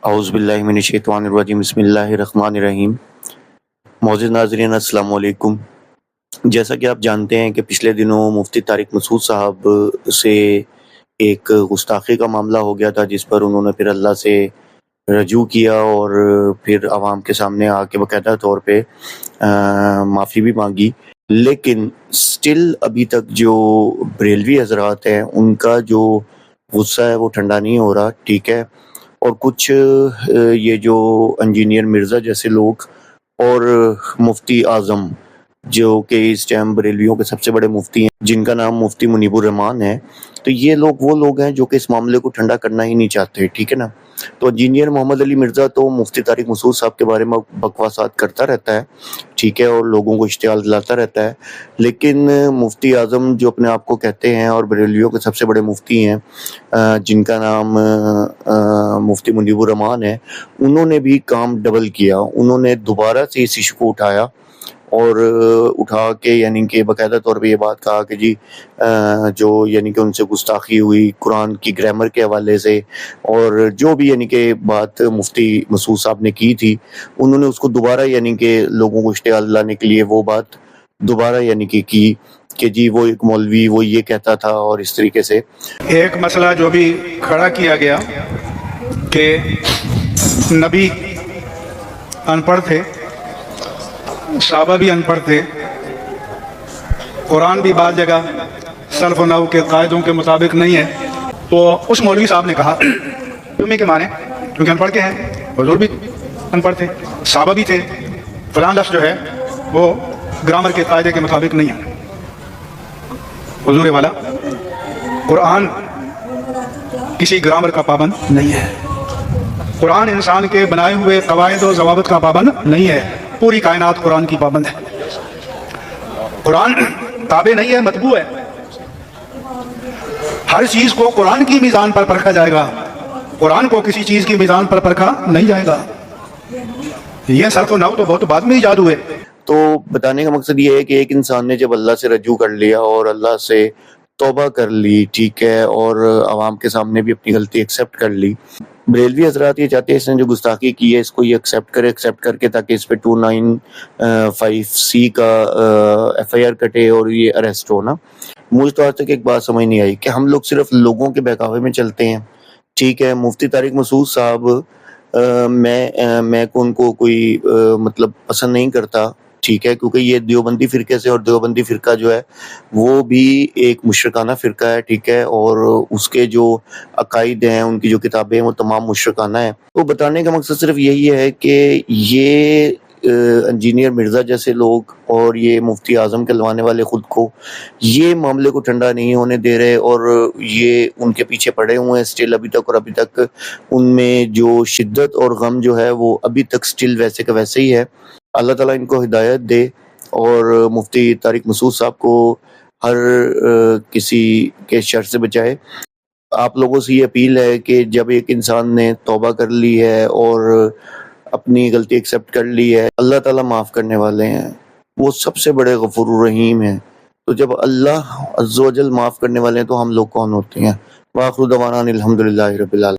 اعوذ باللہ من الشیطان الرجیم بسم اللہ الرحمن الرحیم۔ معزز ناظرین السلام علیکم۔ جیسا کہ آپ جانتے ہیں کہ پچھلے دنوں مفتی طارق مسعود صاحب سے ایک گستاخی کا معاملہ ہو گیا تھا، جس پر انہوں نے پھر اللہ سے رجوع کیا اور پھر عوام کے سامنے آ کے باقاعدہ طور پہ معافی بھی مانگی، لیکن سٹل ابھی تک جو بریلوی حضرات ہیں ان کا جو غصہ ہے وہ ٹھنڈا نہیں ہو رہا، ٹھیک ہے۔ اور کچھ یہ جو انجینئر مرزا جیسے لوگ اور مفتی اعظم جو کہ اس ٹائم بریلویوں کے سب سے بڑے مفتی ہیں، جن کا نام مفتی منیب الرحمان ہے، تو یہ لوگ وہ لوگ ہیں جو کہ اس معاملے کو ٹھنڈا کرنا ہی نہیں چاہتے، ٹھیک ہے نا۔ تو انجینئر محمد علی مرزا تو مفتی طارق مسعود صاحب کے بارے میں بکواسات کرتا رہتا ہے، ٹھیک ہے، اور لوگوں کو اشتعال دلاتا رہتا ہے، لیکن مفتی اعظم جو اپنے آپ کو کہتے ہیں اور بریلویوں کے سب سے بڑے مفتی ہیں، جن کا نام مفتی منیب الرحمان ہے، انہوں نے بھی کام ڈبل کیا۔ انہوں نے دوبارہ سے اس ایشو کو اٹھایا اور اٹھا کے یعنی کہ باقاعدہ طور پہ یہ بات کہا کہ جی جو یعنی کہ ان سے گستاخی ہوئی قرآن کی گرامر کے حوالے سے، اور جو بھی یعنی کہ بات مفتی مسعود صاحب نے کی تھی، انہوں نے اس کو دوبارہ یعنی کہ لوگوں کو اشتعال دلانے کے لیے وہ بات دوبارہ یعنی کہ جی وہ ایک مولوی وہ یہ کہتا تھا، اور اس طریقے سے ایک مسئلہ جو بھی کھڑا کیا گیا کہ نبی ان پڑھ تھے، صحابہ بھی ان پڑھ تھے، قرآن بھی بعض جگہ صرف و نحو کے قاعدوں کے مطابق نہیں ہے، تو اس مولوی صاحب نے کہا تمہیں کے معنی کیونکہ ان پڑھ کے ہیں، حضور بھی ان پڑھ تھے، صحابہ بھی تھے، فلاں لفظ جو ہے وہ گرامر کے قاعدے کے مطابق نہیں ہے۔ حضور والا قرآن کسی گرامر کا پابند نہیں ہے، قرآن انسان کے بنائے ہوئے قواعد و ضوابط کا پابند نہیں ہے، پوری کائنات قرآن کی پابند ہے۔ قرآن تابع نہیں ہے، مطبوع ہے۔ ہر چیز کو قرآن کی میزان پر پرکھا جائے گا، قرآن کو کسی چیز کی میزان پر پرکھا نہیں جائے گا۔ یہ صرف و نحو تو بہت بعد میں ایجاد ہوئے۔ تو بتانے کا مقصد یہ ہے کہ ایک انسان نے جب اللہ سے رجوع کر لیا اور اللہ سے توبہ کر لی، ٹھیک ہے، اور عوام کے سامنے بھی اپنی غلطی ایکسیپٹ کر لی، بریلوی حضرات یہ چاہتے ہیں اس نے جو گستاخی کی ہے اس کو یہ ایکسیپٹ کر کے تاکہ اس پہ 295C کا FIR کٹے اور یہ اریسٹ ہونا۔ مجھے تو آج تک ایک بات سمجھ نہیں آئی کہ ہم لوگ صرف لوگوں کے بہکاوے میں چلتے ہیں، ٹھیک ہے۔ مفتی طارق مسعود صاحب میں ان کو کوئی مطلب پسند نہیں کرتا، ٹھیک ہے، کیونکہ یہ دیوبندی فرقے سے، اور دیوبندی فرقہ جو ہے وہ بھی ایک مشرکانہ فرقہ ہے، ٹھیک ہے، اور اس کے جو عقائد ہیں، ان کی جو کتابیں ہیں وہ تمام مشرکانہ ہیں۔ تو بتانے کا مقصد صرف یہی ہے کہ یہ انجینئر مرزا جیسے لوگ اور یہ مفتی اعظم کہلوانے والے خود کو یہ معاملے کو ٹھنڈا نہیں ہونے دے رہے، اور یہ ان کے پیچھے پڑے ہوئے ہیں سٹل ابھی تک، اور ابھی تک ان میں جو شدت اور غم جو ہے وہ ابھی تک سٹل ویسے کا ویسے ہی ہے۔ اللہ تعالیٰ ان کو ہدایت دے اور مفتی طارق مسعود صاحب کو ہر کسی کے شر سے بچائے۔ آپ لوگوں سے یہ اپیل ہے کہ جب ایک انسان نے توبہ کر لی ہے اور اپنی غلطی ایکسیپٹ کر لی ہے، اللہ تعالیٰ معاف کرنے والے ہیں، وہ سب سے بڑے غفور الرحیم ہیں۔ تو جب اللہ عز و جل معاف کرنے والے ہیں تو ہم لوگ کون ہوتے ہیں؟ وآخر دعوانا الحمدللہ رب العالمین۔